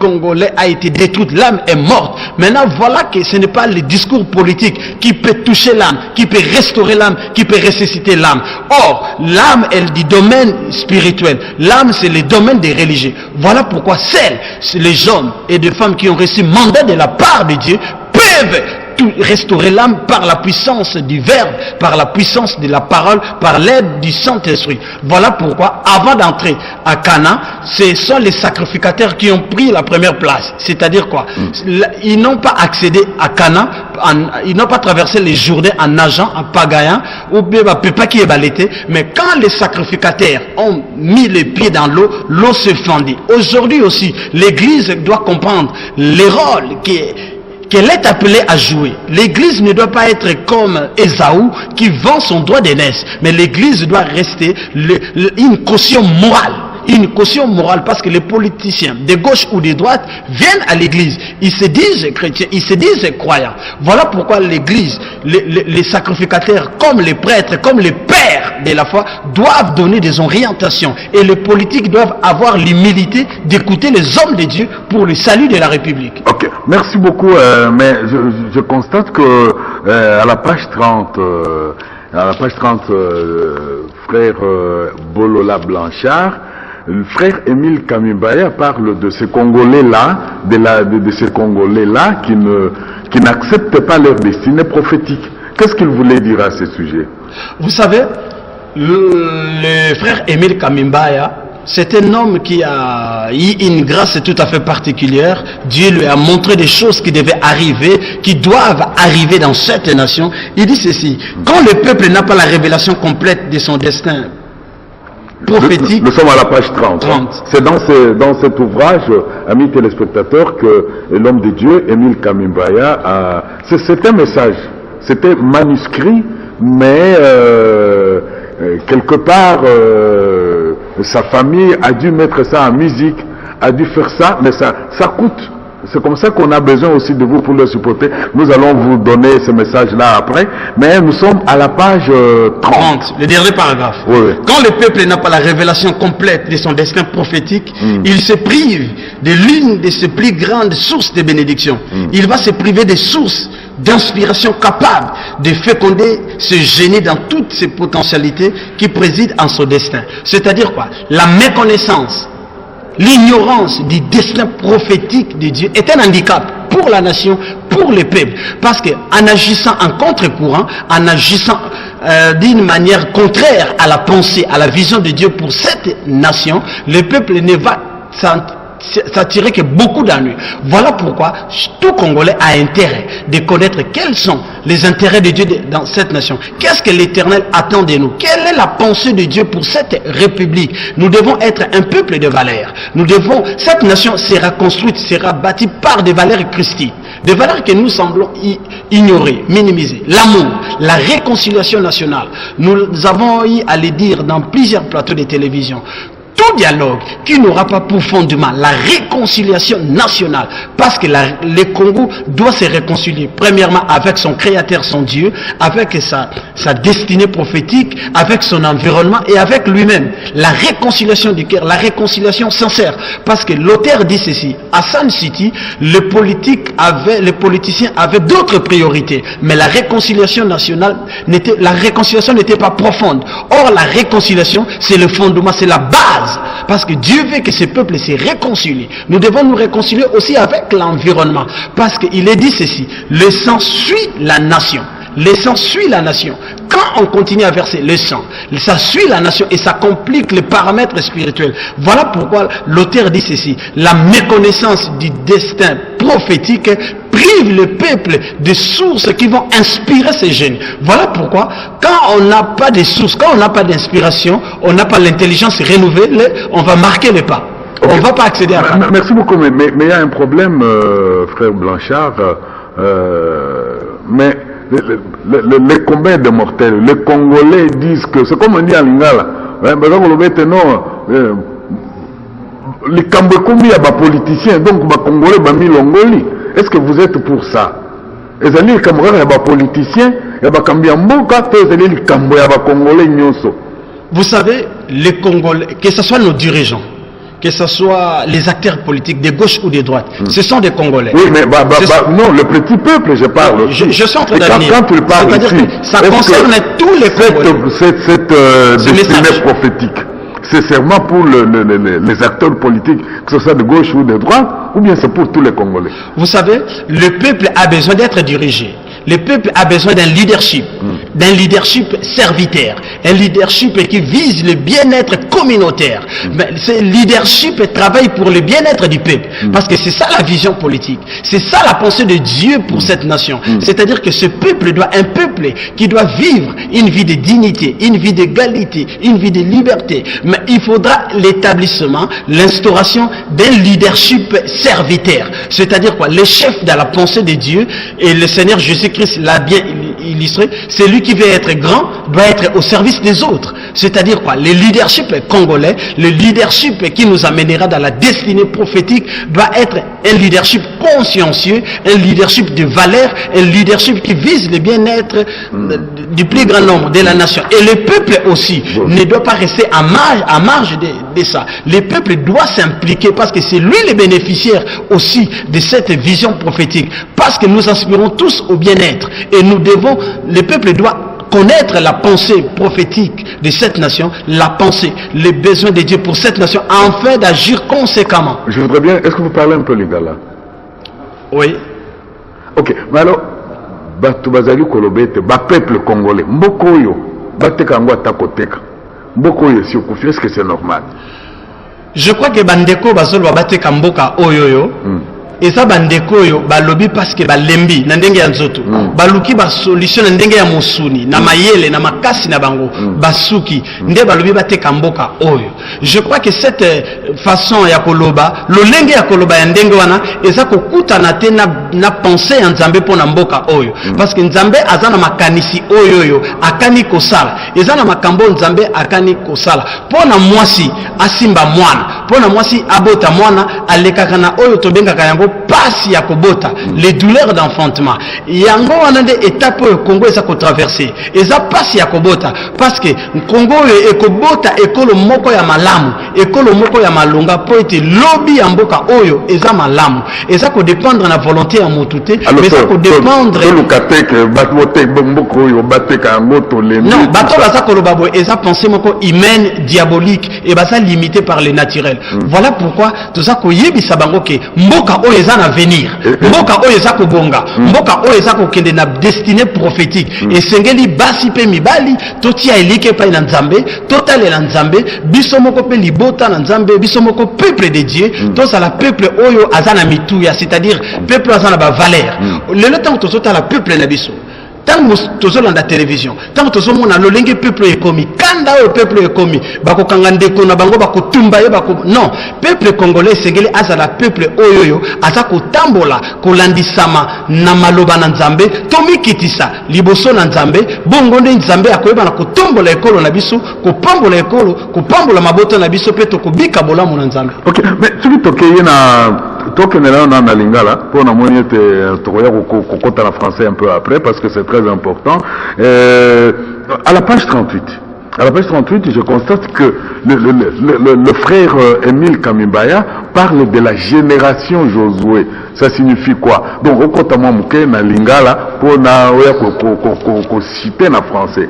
Congolais a été détruite, l'âme est morte. Maintenant, voilà que ce n'est pas le discours politique qui peut toucher l'âme, qui peut restaurer l'âme, qui peut ressusciter l'âme. Or, l'âme est du domaine spirituel. L'âme, c'est le domaine des religieux. Voilà pourquoi seuls les hommes et les femmes qui ont reçu mandat de la part de Dieu peuvent restaurer l'âme par la puissance du verbe, par la puissance de la parole, par l'aide du Saint-Esprit. Voilà pourquoi, avant d'entrer à Cana, ce sont les sacrificateurs qui ont pris la première place. C'est-à-dire quoi? Ils n'ont pas accédé à Cana, ils n'ont pas traversé les Jourdains en nageant, en pagayant, ou bien pas qui est balayé. Mais quand les sacrificateurs ont mis les pieds dans l'eau, l'eau se fendit. Aujourd'hui aussi, l'Église doit comprendre les rôles qu'elle est appelée à jouer. L'église ne doit pas être comme Ésaü qui vend son droit d'aînesse, mais l'église doit rester une caution morale. Une caution morale, parce que les politiciens de gauche ou de droite viennent à l'église, ils se disent chrétiens, ils se disent croyants. Voilà pourquoi l'église, les sacrificateurs comme les prêtres, comme les pères de la foi doivent donner des orientations, et les politiques doivent avoir l'humilité d'écouter les hommes de Dieu pour le salut de la République. Ok, merci beaucoup, mais je constate que à la page 30, frère Bolola Blanchard, le frère Émile Kamimbaya parle de ces Congolais-là, de ces Congolais-là qui n'acceptent pas leur destinée prophétique. Qu'est-ce qu'il voulait dire à ce sujet? Vous savez, le frère Émile Kamimbaya, c'est un homme qui a eu une grâce tout à fait particulière. Dieu lui a montré des choses qui devaient arriver, qui doivent arriver dans cette nation. Il dit ceci: quand le peuple n'a pas la révélation complète de son destin prophétique. Nous sommes à la page 30. C'est dans cet ouvrage, amis téléspectateurs, que l'homme de Dieu, Émile Kamimbaya, a... C'est un message. C'était manuscrit, mais quelque part, sa famille a dû mettre ça en musique, a dû faire ça, mais ça coûte. C'est comme ça qu'on a besoin aussi de vous pour le supporter. Nous allons vous donner ce message-là après, mais nous sommes à la page 30. Le dernier paragraphe. Oui. Quand le peuple n'a pas la révélation complète de son destin prophétique, il se prive de l'une de ses plus grandes sources de bénédiction. Il va se priver des sources d'inspiration capables de féconder ce génie dans toutes ses potentialités qui président en son destin. C'est-à-dire quoi? La méconnaissance, l'ignorance du destin prophétique de Dieu est un handicap pour la nation, pour le peuple. Parce qu'en agissant en contre-courant, en agissant d'une manière contraire à la pensée, à la vision de Dieu pour cette nation, le peuple ne va s'attirer que beaucoup d'ennuis. Voilà pourquoi tout Congolais a intérêt de connaître quels sont les intérêts de Dieu dans cette nation. Qu'est-ce que l'Éternel attend de nous? Quelle est la pensée de Dieu pour cette République? Nous devons être un peuple de valeurs. Cette nation sera construite, sera bâtie par des valeurs christiques. Des valeurs que nous semblons ignorer, minimiser. L'amour, la réconciliation nationale. Nous avons eu à le dire dans plusieurs plateaux de télévision. Tout dialogue qui n'aura pas pour fondement la réconciliation nationale, parce que le Congo doit se réconcilier premièrement avec son créateur, son Dieu, avec sa destinée prophétique, avec son environnement et avec lui-même. La réconciliation du cœur, la réconciliation sincère, parce que l'auteur dit ceci: à Sun City, les politiciens avaient d'autres priorités, mais la réconciliation nationale n'était pas profonde. Or la réconciliation, c'est le fondement, c'est la base. Parce que Dieu veut que ce peuple se réconcilie. Nous devons nous réconcilier aussi avec l'environnement. Parce qu'il est dit ceci: le sang suit la nation. Le sang suit la nation. Quand on continue à verser le sang, ça suit la nation et ça complique les paramètres spirituels. Voilà pourquoi l'auteur dit ceci: la méconnaissance du destin prophétique prive le peuple de sources qui vont inspirer ces génies. Voilà pourquoi, quand on n'a pas de sources, quand on n'a pas d'inspiration, on n'a pas l'intelligence renouvelée, on va marquer les pas. Okay. On ne va pas accéder à ça. Merci beaucoup, mais il y a un problème, frère Blanchard, mais les combats de mortels, les Congolais disent que, c'est comme on dit en Lingala, les Kambekoumi à politiciens, donc les Congolais bami longoli. Est-ce que vous êtes pour ça? Les Congolais à politiciens, les Kambiamboka, les Congolais nyonso. Vous savez, les Congolais, que ce soit nos dirigeants, que ce soit les acteurs politiques de gauche ou de droite, ce sont des Congolais. Oui, mais non, le petit peuple, je parle. Je suis en train de quand tu parles ici, ça concerne tous les Congolais. Cette destinée prophétique, c'est seulement pour les acteurs politiques, que ce soit de gauche ou de droite, ou bien c'est pour tous les Congolais? Vous savez, le peuple a besoin d'être dirigé. Le peuple a besoin d'un leadership serviteur, un leadership qui vise le bien-être communautaire. Mais ce leadership travaille pour le bien-être du peuple, parce que c'est ça la vision politique, c'est ça la pensée de Dieu pour cette nation. C'est-à-dire que ce peuple un peuple qui doit vivre une vie de dignité, une vie d'égalité, une vie de liberté. Mais il faudra l'établissement, l'instauration d'un leadership serviteur. C'est-à-dire quoi? Le chef de la pensée de Dieu, et le Seigneur Jésus-Christ l'a bien illustré, c'est lui qui veut être grand, doit être au service des autres. C'est-à-dire quoi? Le leadership congolais, le leadership qui nous amènera dans la destinée prophétique doit être un leadership consciencieux, un leadership de valeur, un leadership qui vise le bien-être du plus grand nombre de la nation. Et le peuple aussi ne doit pas rester à marge de ça. Le peuple doit s'impliquer parce que c'est lui le bénéficiaire aussi de cette vision prophétique. Parce que nous aspirons tous au bien-être. Et le peuple doit connaître la pensée prophétique de cette nation, la pensée, les besoins de Dieu pour cette nation, afin d'agir conséquemment. Je voudrais bien, est-ce que vous parlez un peu lingala? Oui. Ok, mais alors, Batu Bazali Kolobete, peuple congolais, Mbokoyo, Bateka Ngwa Takoteka, Mbokoyo, si vous est-ce que c'est normal? Je crois que Bandeko Bazolo Bateka Mboka Oyoyo. Et ça bandeko yo balobi parce que balembi na ndenge ya nzoto baluki ba solution na ndenge ya mosuni na mayele na makasi na bango basuki nde balobi bateka mboka oyo. Je crois que cette façon ya koloba lolenge ya koloba ya ndenge wana eza kokutana te na pensée ya Nzambe pona mboka oyo parce que Nzambe azana makanisi oyo akani kosala eza na makambo Nzambe akani kosala pona mwasi asimba mwana pona mwasi abota mwana alekaka na oyo tobengaka yango pasi ya kobota les douleurs d'enfantement yango wana nde étape oyo Congo eza ko traverser eza pasi ya kobota parce que Congo ekobota ekolo moko ya malamu ekolo moko ya malonga po ete lobby ya mboka oyo eza malamu eza ko dépendre na volonté ya motu te mais eza ko dépendre non bato baza koloba boye eza pensée moko humaine diabolique et baza limité par le naturel. Voilà pourquoi toza koyebisa bango ke mboka oyo eza na venir mboka oyo eza kobonga mboka oyo eza kokende na destinée prophétique esengeli basi pe mibali totia elike pa na Nzambe totalela Nzambe biso moko pe libota na Nzambe biso moko peuple de Dieu tozala peuple oyo azana mituya c'est-à-dire peuple azana ba valeur lelo tango tozotala peuple na biso tango tozolanda télévision tango tozomona lolenge peuple ekomi kanda oyo peuple ekomi bakokanga ndeko na bango bakotumba ye non peuple congolais sengeli azala peuple oyo aza kotambola kolandisama na maloba na Nzambe tomikitisa liboso na Nzambe bongo nde Nzambe akoyeba na kotombola ekolo na biso kopambola ekolo kopambola mabota na biso pe tokobika bolamu na Nzambe. Ok, mais tu tokeye na tokenela na lingala pour na moni ete tokoya kokota na français un peu après parce que c'est très important. À la page 38, je constate que le frère Émile Kamimbaya parle de la génération Josué. Ça signifie quoi? Donc, au côté de moi, na lingala pour na citer na français.